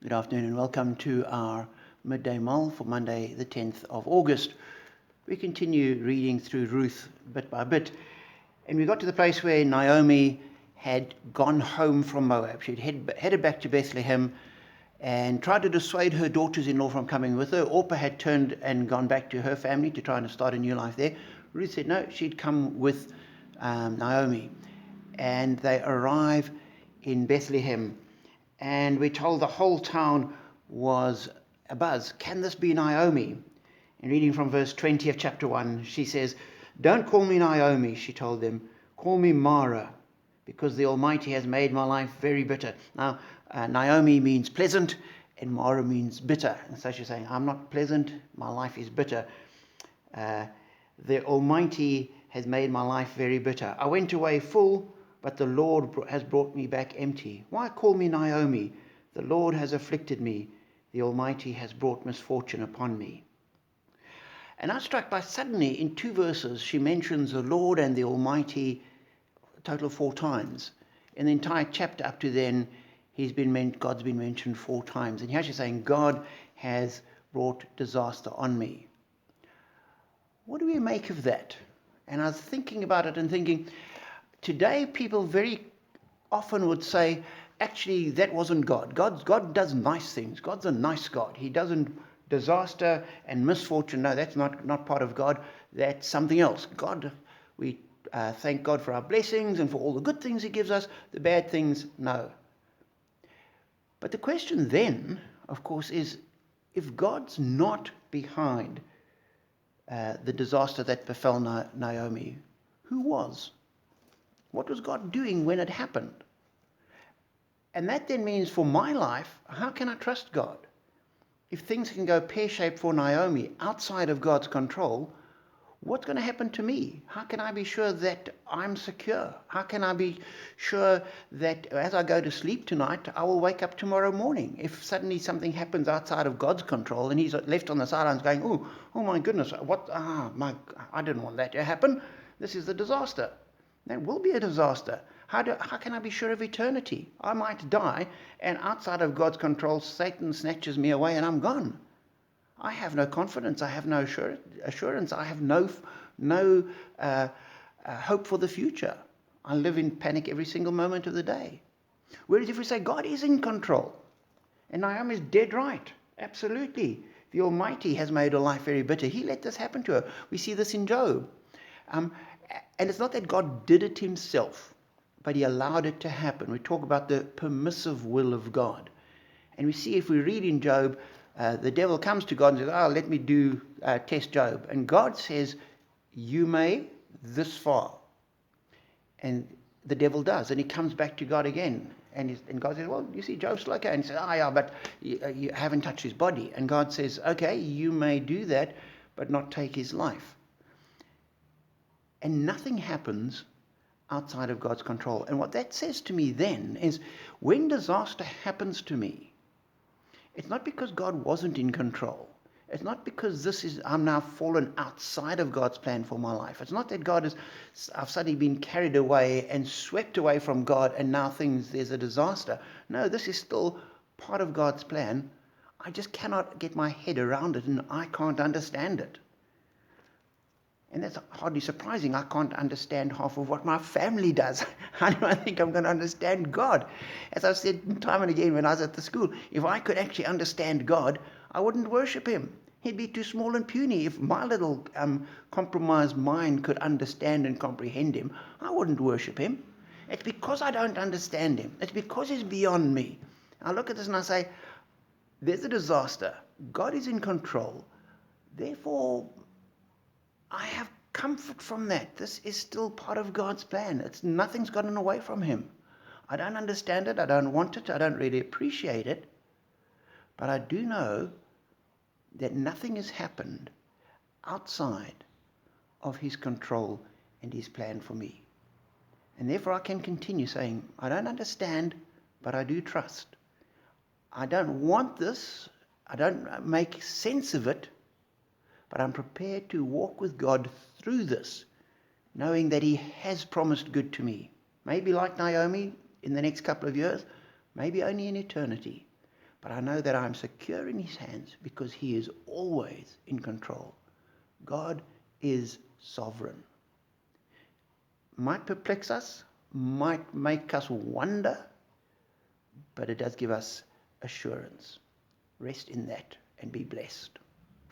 Good afternoon and welcome to our Midday Mull for Monday the 10th of August. We continue reading through Ruth bit by bit, and we got to the place where Naomi had gone home from Moab. She'd headed back to Bethlehem and tried to dissuade her daughters-in-law from coming with her. Orpah had turned and gone back to her family to try and start a new life there. Ruth said no, she'd come with Naomi, and they arrive in Bethlehem. And we're told the whole town was abuzz. Can this be Naomi? And reading from verse 20 of chapter 1, she says, "Don't call me Naomi," she told them. "Call me Mara, because the Almighty has made my life very bitter." Now, Naomi means pleasant, and Mara means bitter. And so she's saying, I'm not pleasant, my life is bitter. The Almighty has made my life very bitter. I went away full, but the Lord has brought me back empty. Why call me Naomi? The Lord has afflicted me. The Almighty has brought misfortune upon me. And I'm struck by suddenly in 2 verses she mentions the Lord and the Almighty a total of 4 times. In the entire chapter up to then, God's been mentioned 4 times. And here she's saying, God has brought disaster on me. What do we make of that? And I was thinking about it and thinking, today, people very often would say, actually, that wasn't God. God does nice things. God's a nice God. He doesn't disaster and misfortune. No, that's not part of God. That's something else. We thank God for our blessings and for all the good things He gives us. The bad things, no. But the question then, of course, is if God's not behind the disaster that befell Naomi, who was? What was God doing when it happened? And that then means for my life, how can I trust God? If things can go pear-shaped for Naomi outside of God's control, what's going to happen to me? How can I be sure that I'm secure? How can I be sure that as I go to sleep tonight, I will wake up tomorrow morning? If suddenly something happens outside of God's control and He's left on the sidelines going, oh my goodness, I didn't want that to happen. This is a disaster. That will be a disaster. How can I be sure of eternity? I might die, and outside of God's control, Satan snatches me away and I'm gone. I have no confidence. I have no assurance. I have no hope for the future. I live in panic every single moment of the day. Whereas if we say God is in control, and Naomi is dead right, absolutely. The Almighty has made her life very bitter. He let this happen to her. We see this in Job. And it's not that God did it Himself, but He allowed it to happen. We talk about the permissive will of God. And we see if we read in Job, the devil comes to God and says, let me test Job. And God says, you may this far. And the devil does. And he comes back to God again. And God says, well, you see, Job's still okay. And he says, yeah, but you haven't touched his body. And God says, okay, you may do that, but not take his life. And nothing happens outside of God's control. And what that says to me then is when disaster happens to me, it's not because God wasn't in control. It's not because I'm now fallen outside of God's plan for my life. It's not that I've suddenly been carried away and swept away from God and now there's a disaster. No, this is still part of God's plan. I just cannot get my head around it and I can't understand it. And that's hardly surprising. I can't understand half of what my family does. How do I think I'm going to understand God? As I've said time and again when I was at the school, if I could actually understand God, I wouldn't worship Him. He'd be too small and puny. If my little compromised mind could understand and comprehend Him, I wouldn't worship Him. It's because I don't understand Him. It's because He's beyond me. I look at this and I say, there's a disaster. God is in control. Therefore, I have comfort from that. This is still part of God's plan. Nothing's gotten away from Him. I don't understand it. I don't want it. I don't really appreciate it. But I do know that nothing has happened outside of His control and His plan for me. And therefore I can continue saying, I don't understand, but I do trust. I don't want this. I don't make sense of it. But I'm prepared to walk with God through this, knowing that He has promised good to me. Maybe like Naomi in the next couple of years, maybe only in eternity. but I know that I'm secure in his hands because he is always in control. God is sovereign. Might perplex us, might make us wonder, but it does give us assurance. Rest in that and be blessed.